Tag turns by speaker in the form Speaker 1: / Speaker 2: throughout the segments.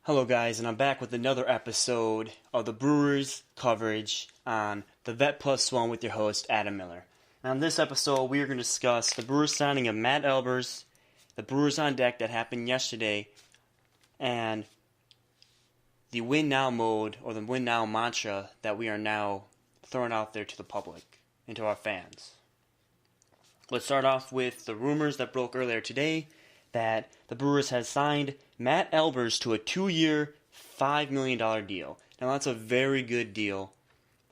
Speaker 1: Hello, guys, and I'm back with another episode of the Brewers Coverage on the Vet Plus One with your host, Adam Miller. Now, in this episode, we are going to discuss the Brewers signing of Matt Albers, the Brewers On Deck that happened yesterday, and the win now mode, or the win now mantra that we are now throwing out there to the public and to our fans. Let's start off with the rumors that broke earlier today that the Brewers had signed Matt Albers to a 2-year, $5 million deal. Now that's a very good deal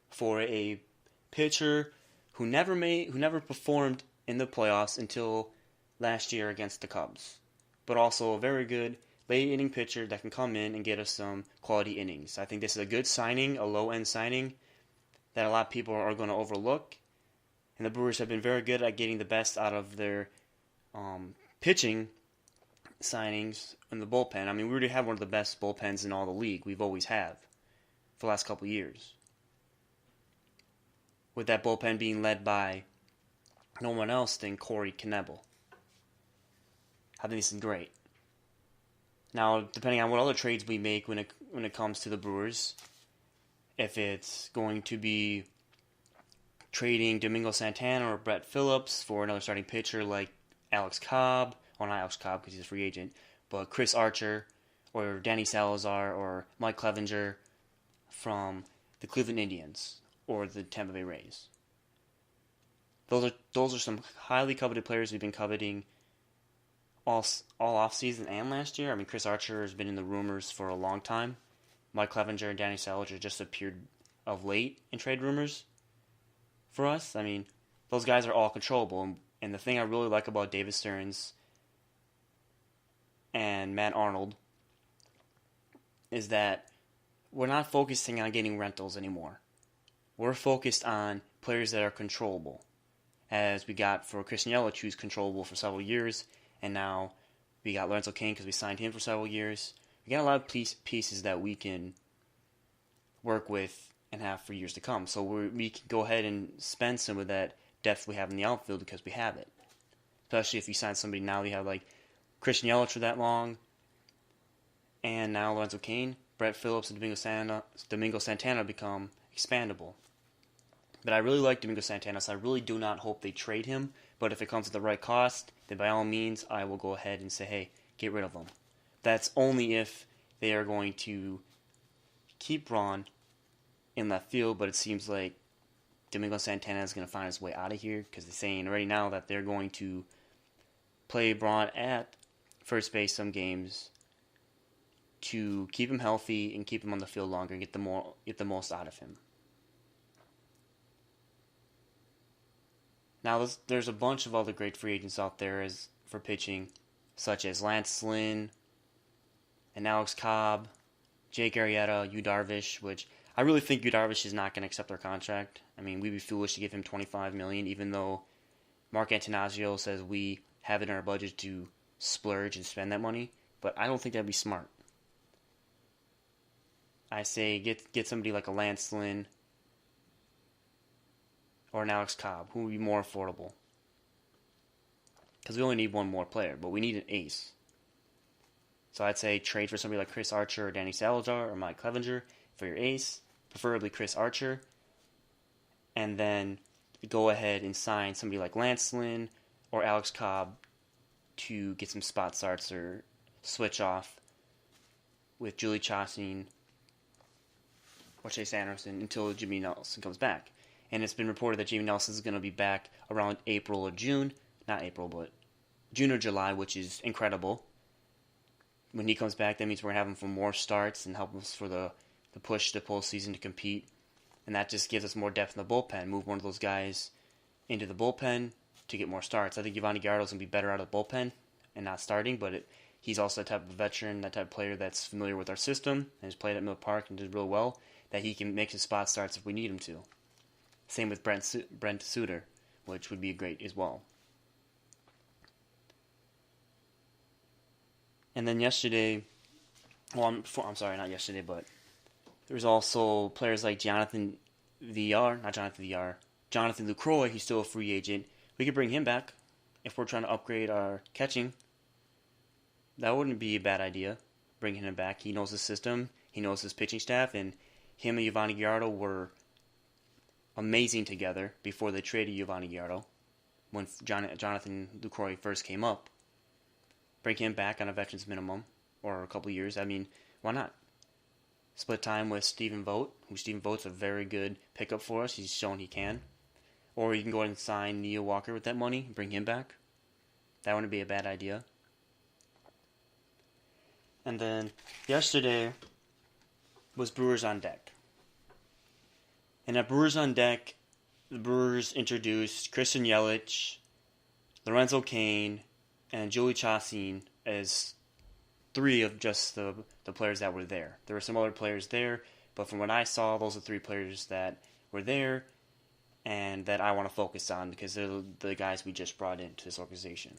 Speaker 1: for a pitcher who never performed in the playoffs until last year against the Cubs, but also a very good late inning pitcher that can come in and get us some quality innings. I think this is a good signing, a low end signing that a lot of people are going to overlook. And the Brewers have been very good at getting the best out of their pitching signings in the bullpen. I mean, we already have one of the best bullpens in all the league. We've always have for the last couple of years. With that bullpen being led by no one else than Corey Knebel. I think this is great. Now, depending on what other trades we make when it comes to the Brewers, if it's going to be trading Domingo Santana or Brett Phillips for another starting pitcher like Alex Cobb, well, not Alex Cobb because he's a free agent, but Chris Archer or Danny Salazar or Mike Clevenger from the Cleveland Indians or the Tampa Bay Rays. Those are some highly coveted players we've been coveting all offseason and last year. I mean, Chris Archer has been in the rumors for a long time. Mike Clevenger and Danny Salazar just appeared of late in trade rumors for us. I mean, those guys are all controllable. And the thing I really like about David Stearns and Matt Arnold is that we're not focusing on getting rentals anymore. We're focused on players that are controllable, as we got for Christian Yelich, who's controllable for several years, and now we got Lorenzo Cain because we signed him for several years. We got a lot of pieces that we can work with and have for years to come. So we can go ahead and spend some of that depth we have in the outfield because we have it. Especially if you sign somebody now, you have like Christian Yelich for that long, and now Lorenzo Cain, Brett Phillips, and Domingo Santana become expandable. But I really like Domingo Santana, so I really do not hope they trade him. But if it comes at the right cost, then by all means, I will go ahead and say, hey, get rid of him. That's only if they are going to keep Braun in left field, but it seems like Domingo Santana is going to find his way out of here because they're saying already now that they're going to play Braun at first base some games to keep him healthy and keep him on the field longer and get the most out of him. Now, there's a bunch of other great free agents out there for pitching, such as Lance Lynn and Alex Cobb, Jake Arrieta, Yu Darvish, which I really think Yu Darvish is not going to accept our contract. I mean, we'd be foolish to give him $25 million, even though Mark Antanasio says we have it in our budget to splurge and spend that money, but I don't think that'd be smart. I say get somebody like a Lance Lynn or an Alex Cobb, who would be more affordable. Because we only need one more player, but we need an ace. So I'd say trade for somebody like Chris Archer or Danny Salazar or Mike Clevenger for your ace, preferably Chris Archer, and then go ahead and sign somebody like Lance Lynn or Alex Cobb to get some spot starts or switch off with Julie Chastain or Chase Anderson until Jimmy Nelson comes back. And it's been reported that Jimmy Nelson is going to be back around April or June. Not April, but June or July, which is incredible. When he comes back, that means we're going to have him for more starts and help us for the push to postseason to compete. And that just gives us more depth in the bullpen. Move one of those guys into the bullpen to get more starts. I think Yvonne Gallardo's going to be better out of the bullpen and not starting, but he's also the type of veteran, that type of player that's familiar with our system and has played at Miller Park and did real well, that he can make his spot starts if we need him to. Same with Brent Suter, which would be great as well. And then yesterday, I'm sorry, not yesterday, but there was also players like Jonathan Lucroy, who's still a free agent. We could bring him back if we're trying to upgrade our catching. That wouldn't be a bad idea. bringing him back. He knows the system. He knows his pitching staff. And him and Giovanni Gallardo were amazing together before they traded Giovanni Gallardo when Jonathan Lucroy first came up. Bring him back on a veteran's minimum or a couple of years. I mean, why not? Split time with Stephen Vogt, Stephen Vogt's a very good pickup for us. He's shown he can. Or you can go ahead and sign Neil Walker with that money and bring him back. That wouldn't be a bad idea. And then yesterday was Brewers On Deck. And at Brewers On Deck, the Brewers introduced Christian Yelich, Lorenzo Cain, and Julie Chassin as three of just the players that were there. There were some other players there, but from what I saw, those are three players that were there and that I want to focus on because they're the guys we just brought into this organization.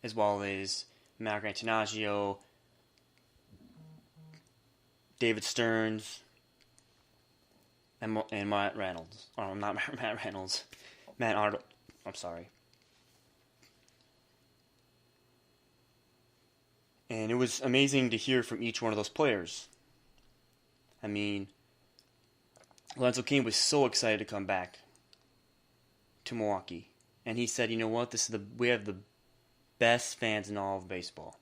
Speaker 1: As well as Mark Antonaccio, David Stearns, and Matt Reynolds. Oh, not Matt Reynolds. Matt Arnold. I'm sorry. And it was amazing to hear from each one of those players. I mean, Lorenzo Cain was so excited to come back to Milwaukee. And he said, you know what, we have the best fans in all of baseball.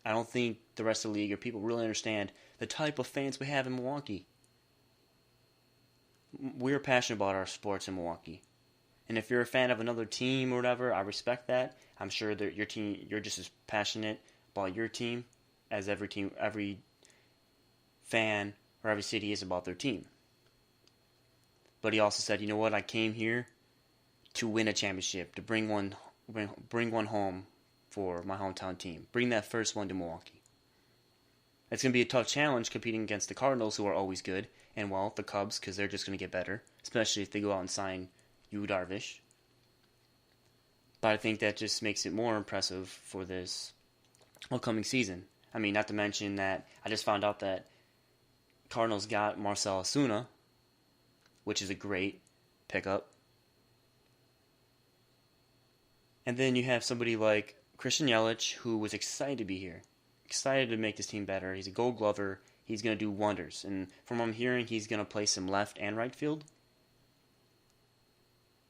Speaker 1: I don't think the rest of the league or people really understand the type of fans we have in Milwaukee. We're passionate about our sports in Milwaukee. And if you're a fan of another team or whatever, I respect that. I'm sure that you're just as passionate about your team as every fan or every city is about their team. But he also said, you know what, I came here to win a championship, to bring one home for my hometown team. Bring that first one to Milwaukee. It's going to be a tough challenge competing against the Cardinals, who are always good, and, well, the Cubs, because they're just going to get better, especially if they go out and sign Yu Darvish. But I think that just makes it more impressive for this upcoming season. I mean, not to mention that I just found out that Cardinals got Marcell Ozuna, which is a great pickup. And then you have somebody like Christian Yelich, who was excited to be here. Excited to make this team better. He's a Gold Glover. He's going to do wonders. And from what I'm hearing, he's going to play some left and right field,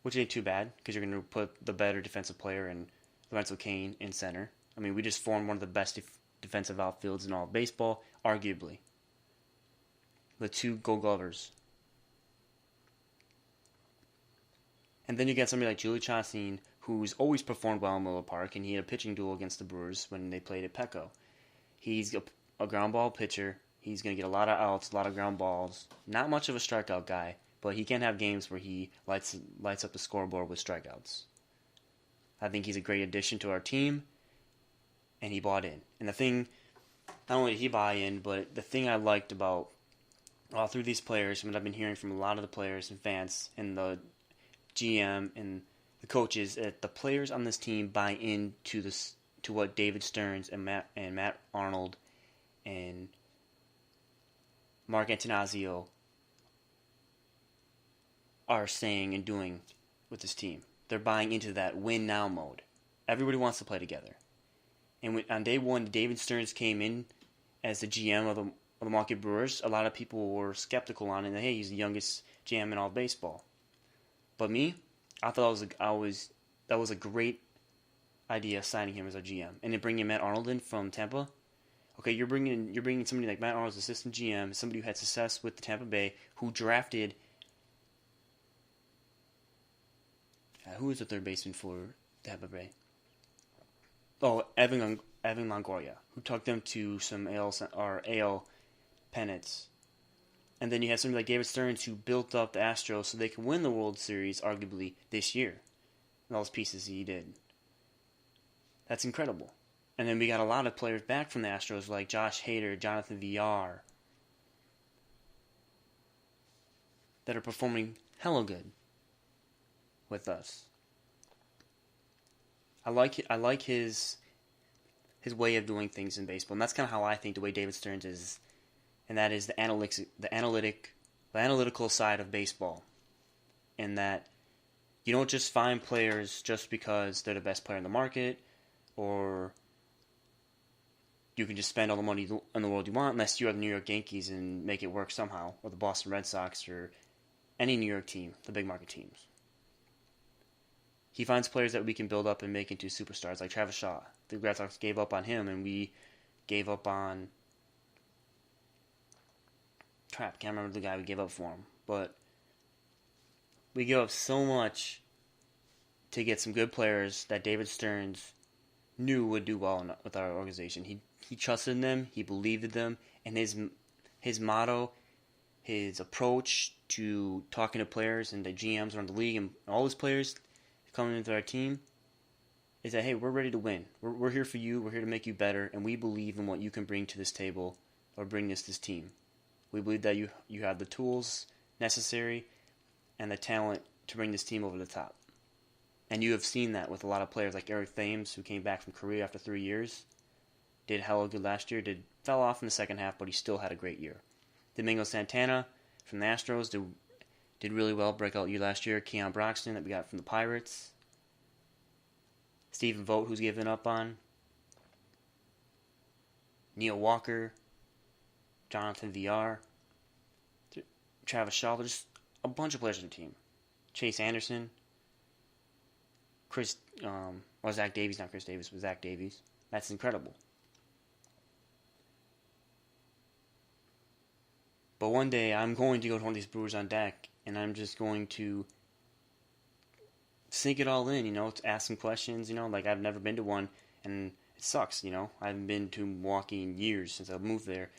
Speaker 1: which ain't too bad because you're going to put the better defensive player in Lorenzo Cain in center. I mean, we just formed one of the best defensive outfields in all of baseball, arguably. The two Gold Glovers. And then you get somebody like Julie Chassin, who's always performed well in Miller Park, and he had a pitching duel against the Brewers when they played at Petco. He's a ground ball pitcher. He's going to get a lot of outs, a lot of ground balls. Not much of a strikeout guy, but he can have games where he lights up the scoreboard with strikeouts. I think he's a great addition to our team, and he bought in. And the thing, not only did he buy in, but the thing I liked about all through these players, and what I've been hearing from a lot of the players and fans and the GM and the coaches, that the players on this team buy into this, to what David Stearns and Matt Arnold and Mark Antonaccio are saying and doing with this team. They're buying into that win now mode. Everybody wants to play together. And on day one, David Stearns came in as the GM of the Milwaukee Brewers. A lot of people were skeptical on it. And, hey, he's the youngest GM in all of baseball. But me, I thought that was a great idea, signing him as our GM, and then bringing Matt Arnold in from Tampa. Okay, you're bringing somebody like Matt Arnold as assistant GM, somebody who had success with the Tampa Bay, who drafted who was the third baseman for Tampa Bay? Oh, Evan Longoria, who took them to some AL pennants. And then you have somebody like David Stearns, who built up the Astros so they can win the World Series, arguably, this year. And all those pieces he did. That's incredible. And then we got a lot of players back from the Astros, like Josh Hader, Jonathan Villar, that are performing hella good with us. I like his way of doing things in baseball, and that's kind of how I think the way David Stearns is, and that is the analytical side of baseball, and that you don't just find players just because they're the best player in the market, or you can just spend all the money in the world you want unless you're the New York Yankees and make it work somehow, or the Boston Red Sox, or any New York team, the big market teams. He finds players that we can build up and make into superstars, like Travis Shaw. The Red Sox gave up on him, and we gave up on... Crap, can't remember the guy we gave up for him. But we gave up so much to get some good players that David Stearns knew would do well with our organization. He trusted in them, he believed in them, and his motto, his approach to talking to players and the GMs around the league and all his players coming into our team is that, hey, we're ready to win. We're here for you. We're here to make you better, and we believe in what you can bring to this table or bring this team. We believe that you have the tools necessary and the talent to bring this team over the top. And you have seen that with a lot of players like Eric Thames, who came back from Korea after 3 years. Did hella good last year. Fell off in the second half, but he still had a great year. Domingo Santana from the Astros did really well, breakout year last year. Keon Broxton that we got from the Pirates. Stephen Vogt, who's given up on. Neil Walker. Jonathan VR. Travis Shaw. There's a bunch of players on the team. Chase Anderson. Zach Davies, not Chris Davis, but Zach Davies. That's incredible. But one day I'm going to go to one of these Brewers on Deck, and I'm just going to sink it all in, to ask some questions, like I've never been to one, and it sucks, I haven't been to Milwaukee in years since I moved there.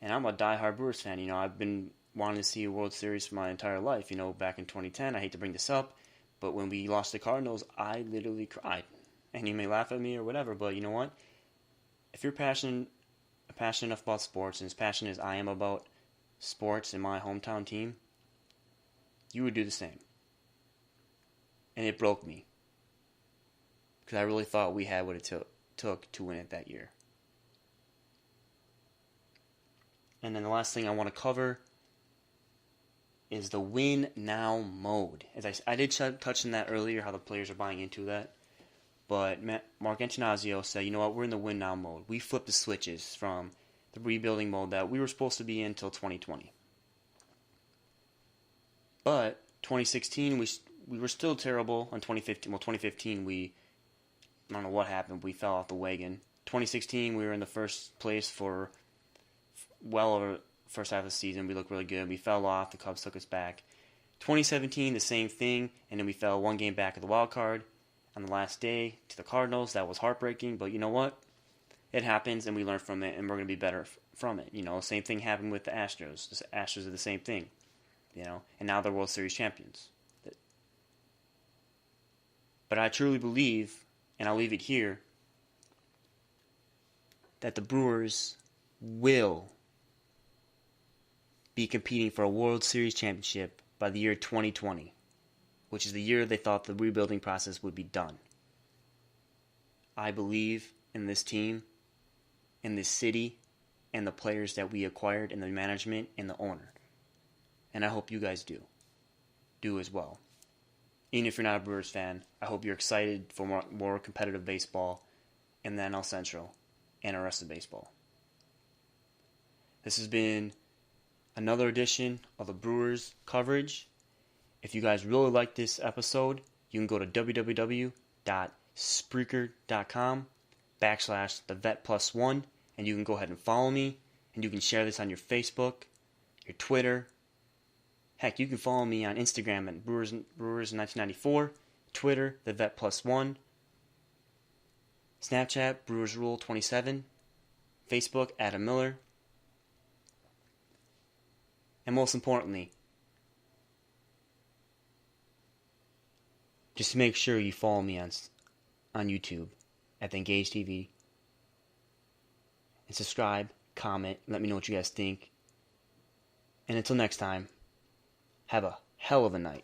Speaker 1: And I'm a diehard Brewers fan, I've been wanting to see a World Series for my entire life, back in 2010. I hate to bring this up, but when we lost the Cardinals, I literally cried. And you may laugh at me or whatever, but you know what? If you're passionate enough about sports and as passionate as I am about sports and my hometown team, you would do the same. And it broke me. Because I really thought we had what it took to win it that year. And then the last thing I want to cover is the win now mode. As I did touch on that earlier, how the players are buying into that. But Mark Antonazio said, you know what, we're in the win now mode. We flipped the switches from the rebuilding mode that we were supposed to be in until 2020. But 2016, we were still terrible. On 2015, 2015, I don't know what happened. We fell off the wagon. 2016, we were in the first place for well over the first half of the season. We looked really good. We fell off. The Cubs took us back. 2017, the same thing, and then we fell one game back at the wild card on the last day to the Cardinals. That was heartbreaking, but you know what? It happens, and we learn from it, and we're going to be better from it. Same thing happened with the Astros. The Astros are the same thing, and now they're World Series champions. But I truly believe, and I'll leave it here, that the Brewers will be competing for a World Series championship by the year 2020, which is the year they thought the rebuilding process would be done. I believe in this team, in this city, and the players that we acquired, and the management, and the owner. And I hope you guys do as well. Even if you're not a Brewers fan, I hope you're excited for more competitive baseball in the NL Central and the rest of baseball. This has been another edition of the Brewers Coverage. If you guys really like this episode, you can go to www.spreaker.com/thevet+1, and you can go ahead and follow me, and you can share this on your Facebook, your Twitter. Heck, you can follow me on Instagram at Brewers1994, Twitter, thevet+1, Snapchat, BrewersRule27, Facebook, Adam Miller, and most importantly, just make sure you follow me on YouTube at the Engage TV, and subscribe, comment, let me know what you guys think. And until next time, have a hell of a night.